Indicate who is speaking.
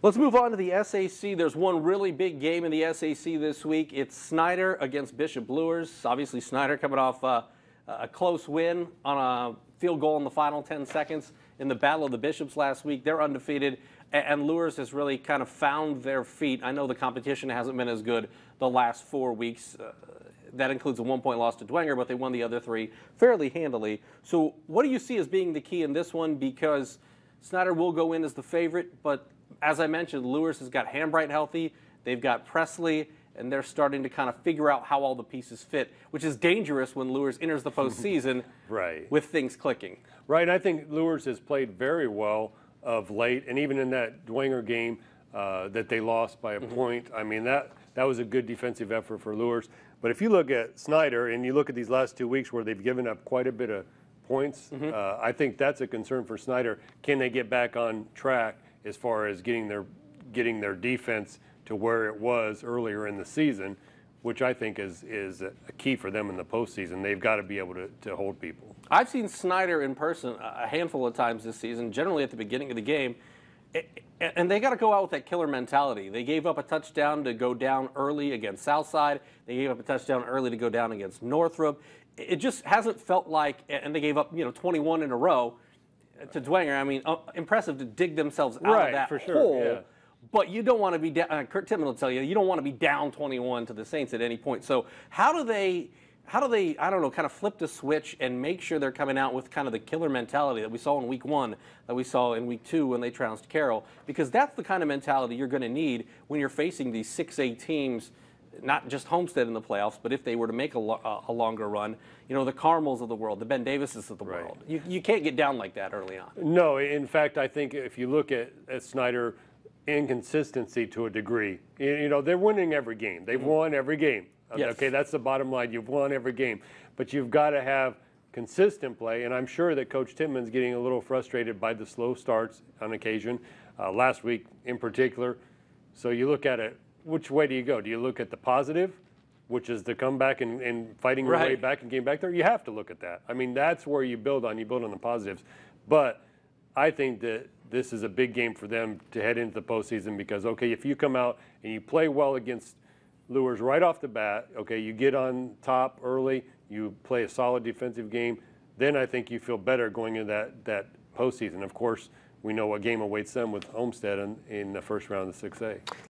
Speaker 1: Let's move on to the SAC. There's one really big game in the SAC this week. It's Snider against Bishop Luers. Obviously, Snider coming off a close win on a field goal in the final 10 seconds in the Battle of the Bishops last week. They're undefeated, and Luers has really kind of found their feet. I know the competition hasn't been as good the last 4 weeks. That includes a 1-point loss to Dwenger, but they won the other 3 fairly handily. So what do you see as being the key in this one? Because Snider will go in as the favorite, but as I mentioned, Luers has got Hambright healthy. They've got Presley, and they're starting to kind of figure out how all the pieces fit, which is dangerous when Luers enters the postseason
Speaker 2: right.
Speaker 1: with things clicking.
Speaker 2: Right, and I think Luers has played very well of late, and even in that Dwenger game that they lost by a point, I mean, that was a good defensive effort for Luers. But if you look at Snider and you look at these last 2 weeks where they've given up quite a bit of points, I think that's a concern for Snider. Can they get back on track as far as getting their defense to where it was earlier in the season, which I think is a key for them in the postseason. They've got to be able to hold people.
Speaker 1: I've seen Snider in person a handful of times this season, generally at the beginning of the game, and they got to go out with that killer mentality. They gave up a touchdown to go down early against Southside. They gave up a touchdown early to go down against Northrop. It just hasn't felt like, and they gave up 21 in a row to Dwenger. I mean, impressive to dig themselves out of that
Speaker 2: for sure,
Speaker 1: hole.
Speaker 2: yeah.
Speaker 1: But you don't want to be down. Kurt Tittman will tell you, you don't want to be down 21 to the Saints at any point. So how do they, I don't know, kind of flip the switch and make sure they're coming out with kind of the killer mentality that we saw in week 1, that we saw in week 2 when they trounced Carroll? Because that's the kind of mentality you're going to need when you're facing these 6A teams, not just Homestead in the playoffs, but if they were to make a longer run, the Carmels of the world, the Ben Davises of the world. You can't get down like that early on.
Speaker 2: No, in fact, I think if you look at Snider, inconsistency to a degree, they're winning every game. They've won every game.
Speaker 1: Yes.
Speaker 2: Okay, that's the bottom line. You've won every game. But you've got to have consistent play, and I'm sure that Coach Tittman's getting a little frustrated by the slow starts on occasion, last week in particular. So you look at it, which way do you go? Do you look at the positive, which is the comeback and fighting your way back and getting back there? You have to look at that. I mean, that's where you build on. You build on the positives. But I think that this is a big game for them to head into the postseason because, okay, if you come out and you play well against Luers right off the bat, okay, you get on top early, you play a solid defensive game, then I think you feel better going into that postseason. Of course, we know what game awaits them with Homestead in the first round of the 6A.